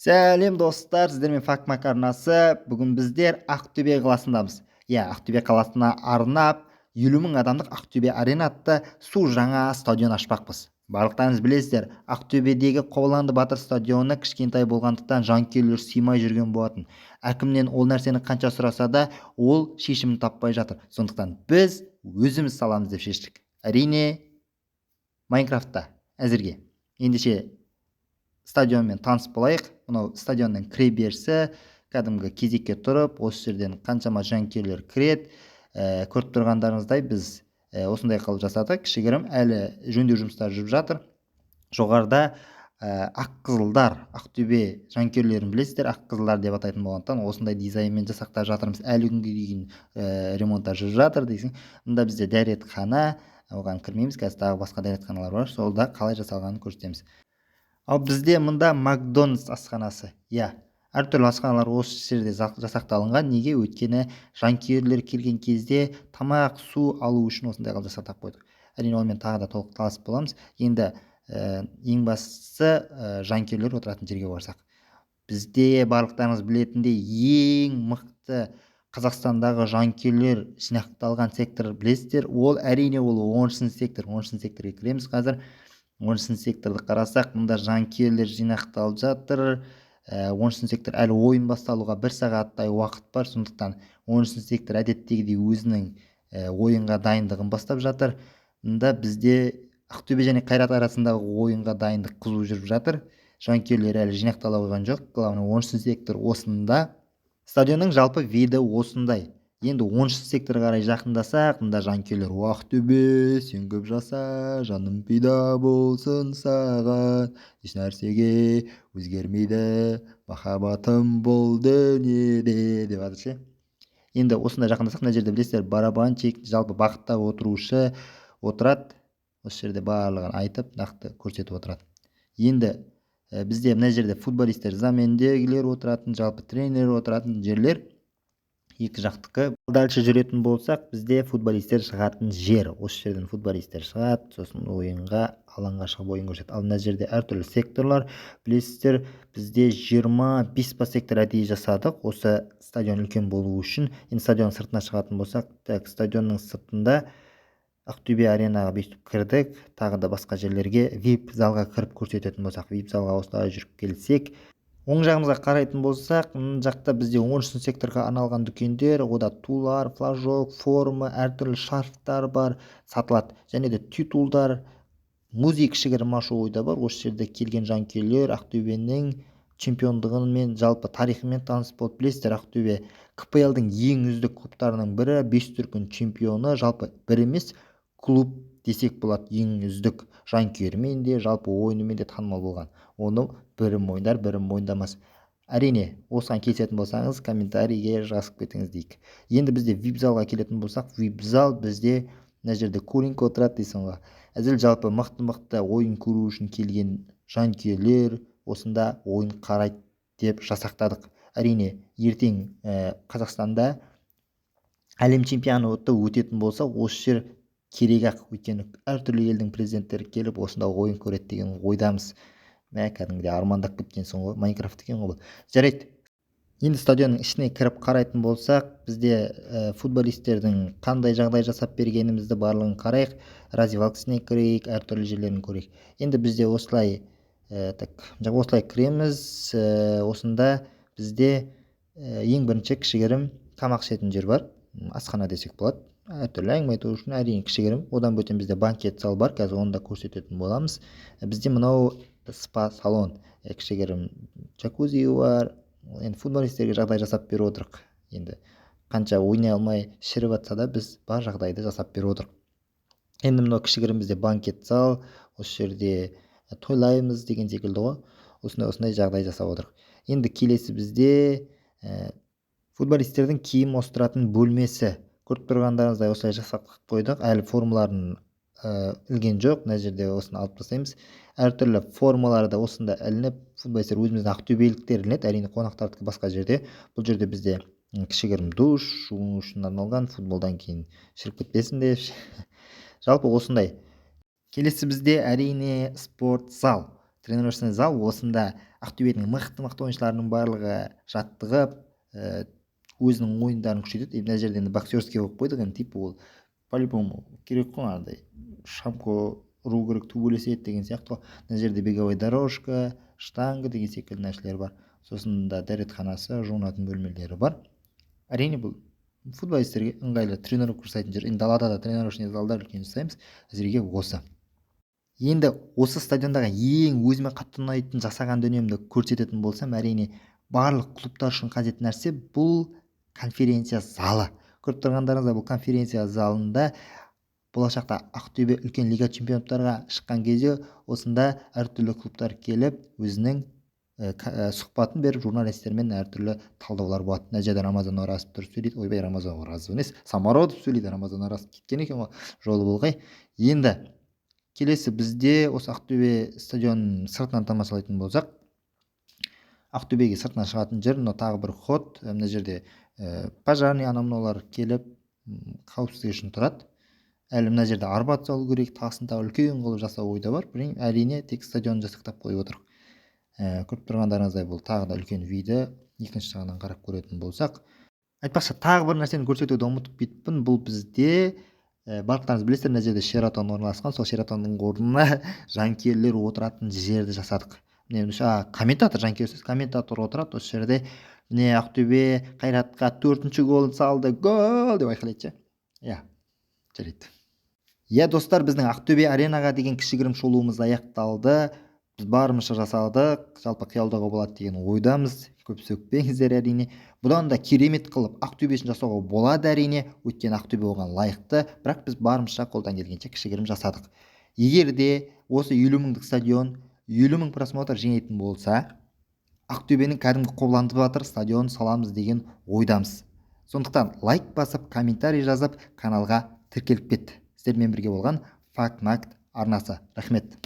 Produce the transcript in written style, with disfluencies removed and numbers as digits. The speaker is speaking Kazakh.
Сәлем достар, сіздермен Факмак арнасы. Бүгін біздер Ақтөбе қаласындамыз. Ақтөбе қаласына арнап 50 мың адамдық Ақтөбе арена атты су жаңа стадион ашпақпыз. Барлықтарыңыз білесіздер, Ақтөбедегі Қобыланды Батыр стадионы кішкентай болғандықтан жанкүйерлер сыймай жүрген болатын. Әкімнен ол нәрсені қанша сұраса да, ол шешімін таппай жатыр. Сондықтан біз өзіміз саламыз деп шештік. Әрине, Майнкрафтта әзірге. Ендеше стадионмен таныс болайық. Мынау стадионның кіреберісі, кәдімгі кезекке тұрып, осы жерден қаншама жанкүйерлер кіреді. Көріп тұрғандарыңыздай біз осындай қылып жасадық. Кішігірім әлі жөндеу жұмыстары жүріп жатыр. Жоғарыда аққызылдар, Ақтөбе жанкүйерлерін білесіздер, аққызылдар деп атайтын болғандықтан осындай дизайнмен жасақтап жатырмыз. Әлі күнге дейін ремонттар жүріп жатыр дейсің. Мұнда бізде дәретхана, оған кірмейміз, қазір тағы басқа дәретханалар бар, солда қалай жасалғанын көрсетеміз. Ал бізде мұнда Макдональдс асханасы. Әртүрлі асханалар осы жерде жасақталынған. Неге? Өйткені жанкүйерлер келген кезде тамақ, су алу үшін осындай қылып жасақтап қойдық. Әрине, онымен тағы да толық таласып боламыз. Енді ең бастысы жанкүйерлер отыратын жерге барсақ. Бізде барлықтарыңыз білетіндей ең мықты Қазақстандағы жанкүйерлер жинақталған сектор білесіздер. Ол әрине ол 10-шы сектор. 10-шы секторға кіреміз қазір. 10-шы секторды қарасақ, мұнда жанкүйерлер жинақталып жатыр. 10-шы сектор әлі ойын басталуға 1 сағаттай уақыт бар. Сондықтан 10-шы сектор әдеттегідей өзінің ойынға дайындығын бастап жатыр. Мұнда бізде Ақтөбе және Қайрат арасындағы ойынға дайындық қызу жүріп жатыр. Жанкүйерлер әлі жинақтала қойған жоқ. Главное, 10-шы сектор осында. Стадионның жалпы виді осындай. Енді 10-шы секторға қарай жақындасақ, мұнда жанкүйерлер Ақтөбе, сен көп жаса, жаным пида болсын саған, еш нәрсеге өзгермейді, махаббатым бол дүниеде деп жатыр. Енді осында жақындасақ, мына жерде білесіздер, барабанчик, жалпы бақытта отырушы отырады. Осы жерде барлығын айтып, нақты көрсетіп отырады. Енді бізде мына жерде футболистер, замендегілер отыратын, жалпы тренер отыратын жерлер. Екі жақтықы. Дальше жүретін болсақ, бізде футболистер шығатын жер. Осы жерден футболистер шығады, сосын ойынға, алаңға шығып ойын көрсетеді. Ал мына жерде әртүрлі секторлар. Білесіздер, бізде 25 сектор әдейі жасадық. Осы стадион үлкен болу үшін. Енді стадион сыртына шығатын болсақ, стадионның сыртында Ақтөбе аренаға бүйтіп кірдік. Тағы да басқа жерлерге VIP залға кіріп көрсететін болсақ, VIP залға осылай жүріп келсек, оң жағымызға қарайтын болсақ, мына жақта бізде 10-шы секторға арналған дүкендер, ода тулар, флажок, форма, әртүрлі шарфтар бар, сатылады. Және де титулдар, музей кішігірім ашу ойда бар. Осы жерде келген жанкүйерлер Ақтөбенің чемпиондығымен, жалпы тарихымен таныс болып, білесіздер, Ақтөбе КПЛ-дің ең үздік клубтарының бірі, 5 дүркін чемпионы, жалпы бір емес клуб десек болады, ең үздік жанкүйермен де, жалпы ойынымен де танымал болған. Оны бірі мойындар, бірі мойындамас. Әрине, осыған келісетін болсаңыз, комментарийге жазып кетіңіз дейік. Енді бізде VIP залға келетін болсақ, VIP зал бізде мына жерде Куренко отырады дейсің ғой. Әзіл жалпы мықты ойын көру үшін келген жанкүйерлер осында ойын қарайды деп жасақтадық. Әрине, ертең Қазақстанда әлем чемпионаты өтетін болса, осы жер керек-ақ, өйткені әртүрлі елдің президенттері келіп осында ойын көреді деген ойдамыз. Кәдімгідей армандап кеткенсің ғой, Майнкрафт екен ғой бұл. Жарайды. Енді стадионның ішіне кіріп қарайтын болсақ, бізде футболистердің қандай жағдай жасап бергенімізді барлығын қарайық, раздевалкасына кірейік, әртүрлі жерлерін көрейік. Енді бізде осылай кіреміз. Осында бізде ең бірінші кішігірім тамақ ішетін жер бар, асхана десек болады. Әртүрлі әңгіме айту үшін әрине кішігірім. Одан бөтен бізде банкет зал бар, қазір оны да көрсететін боламыз. Бізде мынау спа салон, кішігірім джакузи бар. Енді футболистерге жағдай жасап беріп отырық. Енді қанша ойнай алмай шіріп жатса да, біз бар жағдайды жасап беріп отырық. Енді мынау кішігірім бізде банкет зал, осы жерде тойлаймыз деген секілді ғой. Осындай жағдай жасап отырық. Енді келесі бізде футболистердің киім ауыстыратын бөлмесі. Көріп тұрғандарыңыздай осылай жасақтап қойдық. Әлі формаларын ілген жоқ. Мына жерде осыны алып тастаймыз. Әртүрлі формалары да осында ілініп, футболистер өзіміздің ақтөбеліктер ілінеді. Әрине, қонақтардікі басқа жерде. Бұл жерде бізде кішігірім душ, жуу үшін арналған, футболдан кейін шіріп кетпесін деп. Жалпы осындай. Келесі бізде әрине спорт зал. Тренировочный зал. Осында Ақтөбенің мықты ойыншыларының барлығы жаттығып өзінің ойындарын күшейтеді. Мына жерде енді боксерский қойып қойдық, енді типа ол по-любому керек қой, андай шамко ұру керек, төбелеседі деген сияқты ғой. Мына жерде беговая дорожка, штанга деген секілді нәрселер бар. Сосын да дәретханасы, жуынатын бөлмелері бар. Әрине бұл футболистерге ыңғайлы тренировка жасайтын жер. Енді далада да тренировочный залдар үлкен жасаймыз. Әзірге осы. Енді осы стадиондағы ең өзіме қатты ұнайтын жасаған дүниемді көрсететін болсам, әрине барлық клубтар үшін қажет нәрсе бұл конференция залы. Көріп тұрғандарыңыздай, бұл конференция залында болашақта Ақтөбе үлкен лига чемпионаттарға шыққан кезде осында әртүрлі клубтар келіп өзінің сұхбатын беріп, журналистермен әртүрлі талдаулар болады. Мына жерде Рамазан Оразов тұрып сөйлейді. Ойбай, Рамазан Оразов емес, Самородов сөйлейді. Рамазан Оразов кеткен екен ғой, жолы болғай. Енді келесі бізде осы Ақтөбе стадионының сыртынан тамашалайтын болсақ, Ақтөбеге сыртынан шығатын жер, мына тағы бір ход. Мына жерде пожарный анау-мынаулар келіп қауіпсіздік үшін тұрады. Әлі мына жерде арбат салу керек, тасын тағы үлкен қылып жасау ойда бар. Әрине тек стадион жасақтап қойып отырық. Көріп тұрғандарыңыздай, бұл тағы да үлкен видео. Екінші жағынан қарап көретін болсақ, айтпақшы тағы бір нәрсені көрсетуді ұмытып кетіппін. Бұл бізде барлықтарыңыз білесіздер, мына жерде Шератон орналасқан. Сол Шератонның орнына жанкүйерлер отыратын жерді жасадық. Комментатор, жанкүйерсіз комментатор отырады. Осы жерде міне Ақтөбе Қайратқа 4-ші голын салды, гол деп айқайлайды. Жарайды. Достар, біздің Ақтөбе аренаға деген кішігірім шолуымыз аяқталды. Біз барымызша жасадық, жалпы қиялдауға болады деген ойдамыз. Көп сөкпеңіздер әрине. Бұдан да керемет қылып Ақтөбесін жасауға болады әрине, өйткені Ақтөбе оған лайықты, бірақ біз барымызша қолдан келгенше кішігірім жасадық. Егер де осы 50 мыңдық стадион 50 мың просмотр жинайтын болса, Ақтөбенің кәдімгі Қобыланды батыр стадионын саламыз деген ойдамыз. Сондықтан лайк басып, комментарий жазып, каналға тіркеліп кетті. Сіздермен бірге болған Факт-Накт арнасы. Рахмет.